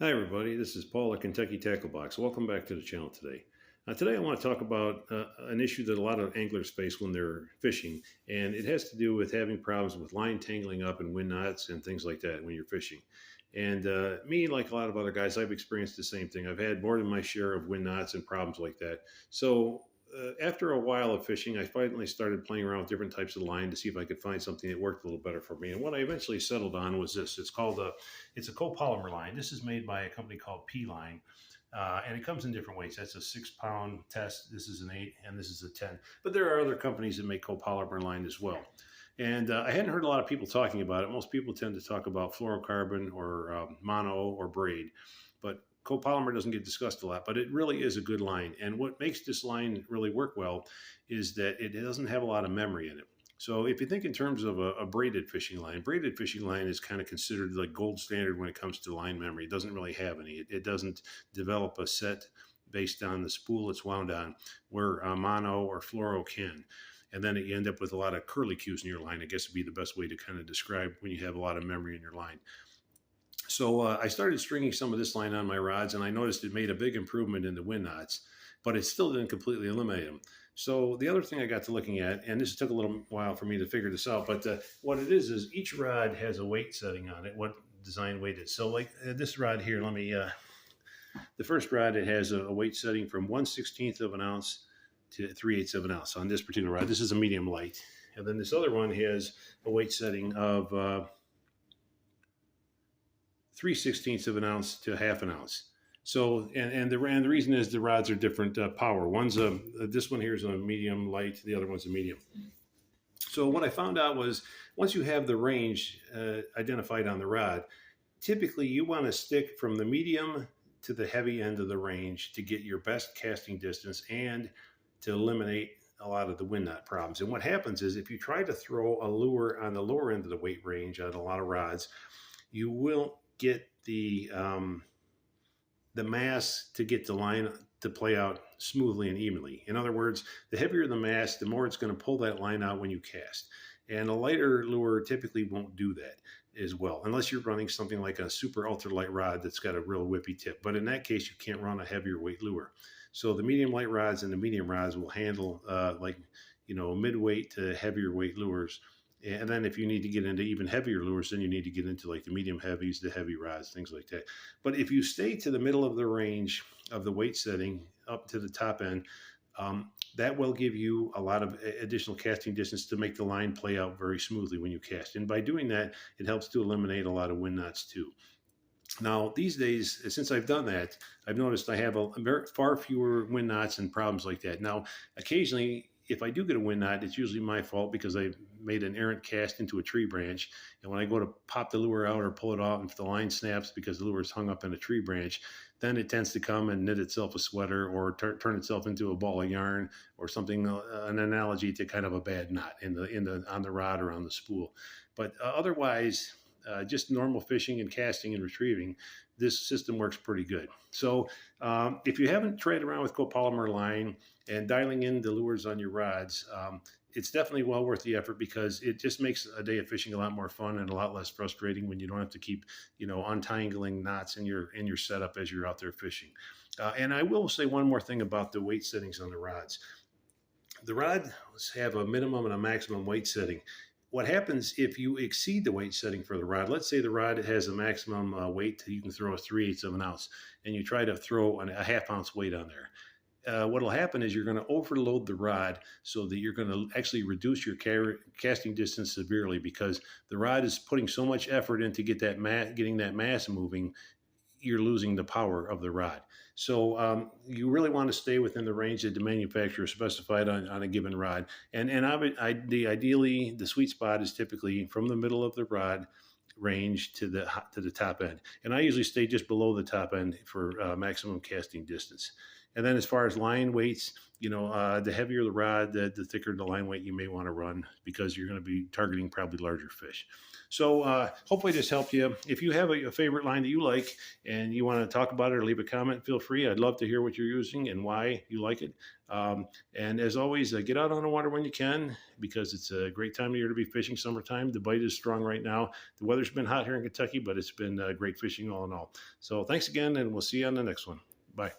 Hi everybody, this is Paul at Kentucky Tacklebox. Welcome back to the channel today. Today I want to talk about an issue that a lot of anglers face when they're fishing, and it has to do with having problems with line tangling up and wind knots and things like that when you're fishing. And me, like a lot of other guys, I've experienced the same thing. I've had more than my share of wind knots and problems like that. So after a while of fishing, I finally started playing around with different types of line to see if I could find something that worked a little better for me. And what I eventually settled on was this. It's a copolymer line. This is made by a company called P Line. And it comes in different weights. That's a 6 pound test. This is an 8, and this is a 10. But there are other companies that make copolymer line as well. And I hadn't heard a lot of people talking about it. Most people tend to talk about fluorocarbon or mono or braid, but copolymer doesn't get discussed a lot. But it really is a good line. And what makes this line really work well is that it doesn't have a lot of memory in it. So if you think in terms of a braided fishing line is kind of considered like gold standard when it comes to line memory. It doesn't really have any. It doesn't develop a set based on the spool it's wound on, where mono or fluoro can. And then you end up with a lot of curlicues in your line. I guess would be the best way to kind of describe when you have a lot of memory in your line. So I started stringing some of this line on my rods, and I noticed it made a big improvement in the wind knots, but it still didn't completely eliminate them. So the other thing I got to looking at, and this took a little while for me to figure this out, but what it is each rod has a weight setting on it, what design weight is. So like this rod here, the first rod, it has a weight setting from 1/16 of an ounce to 3/8 of an ounce on this particular rod. This is a medium light. And then this other one has a weight setting of 3/16 of an ounce to half an ounce. So, and the reason is the rods are different power. This one here is a medium light, the other one's a medium. So what I found out was once you have the range identified on the rod, typically you want to stick from the medium to the heavy end of the range to get your best casting distance and to eliminate a lot of the wind knot problems. And what happens is if you try to throw a lure on the lower end of the weight range on a lot of rods, you will get the mass to get the line to play out smoothly and evenly. In other words, the heavier the mass, the more it's going to pull that line out when you cast. And a lighter lure typically won't do that as well, unless you're running something like a super ultralight rod that's got a real whippy tip. But in that case, you can't run a heavier weight lure. So the medium light rods and the medium rods will handle midweight to heavier weight lures. And then if you need to get into even heavier lures, then you need to get into like the medium heavies, the heavy rods, things like that. But if you stay to the middle of the range of the weight setting up to the top end, that will give you a lot of additional casting distance to make the line play out very smoothly when you cast. And by doing that, it helps to eliminate a lot of wind knots too. Now, these days, since I've done that, I've noticed I have far fewer wind knots and problems like that. Now, occasionally, if I do get a wind knot, it's usually my fault because I made an errant cast into a tree branch. And when I go to pop the lure out or pull it off, and if the line snaps because the lure is hung up in a tree branch, then it tends to come and knit itself a sweater or turn itself into a ball of yarn or something, an analogy to kind of a bad knot on the rod or on the spool. But otherwise, just normal fishing and casting and retrieving, this system works pretty good. So if you haven't tried around with copolymer line and dialing in the lures on your rods, it's definitely well worth the effort because it just makes a day of fishing a lot more fun and a lot less frustrating when you don't have to keep, untangling knots in your setup as you're out there fishing. And I will say one more thing about the weight settings on the rods. The rods have a minimum and a maximum weight setting. What happens if you exceed the weight setting for the rod? Let's say the rod has a maximum weight you can throw a 3/8 of an ounce, and you try to throw a half ounce weight on there. What will happen is you're going to overload the rod so that you're going to actually reduce your casting distance severely because the rod is putting so much effort into getting that mass moving. You're losing the power of the rod. So you really want to stay within the range that the manufacturer specified on a given rod. And ideally, the sweet spot is typically from the middle of the rod range to the top end. And I usually stay just below the top end for maximum casting distance. And then as far as line weights, the heavier the rod, the thicker the line weight you may want to run, because you're going to be targeting probably larger fish. So hopefully this helped you. If you have a favorite line that you like and you want to talk about it or leave a comment, feel free. I'd love to hear what you're using and why you like it. And as always, get out on the water when you can, because it's a great time of year to be fishing, summertime. The bite is strong right now. The weather's been hot here in Kentucky, but it's been great fishing all in all. So thanks again, and we'll see you on the next one. Bye.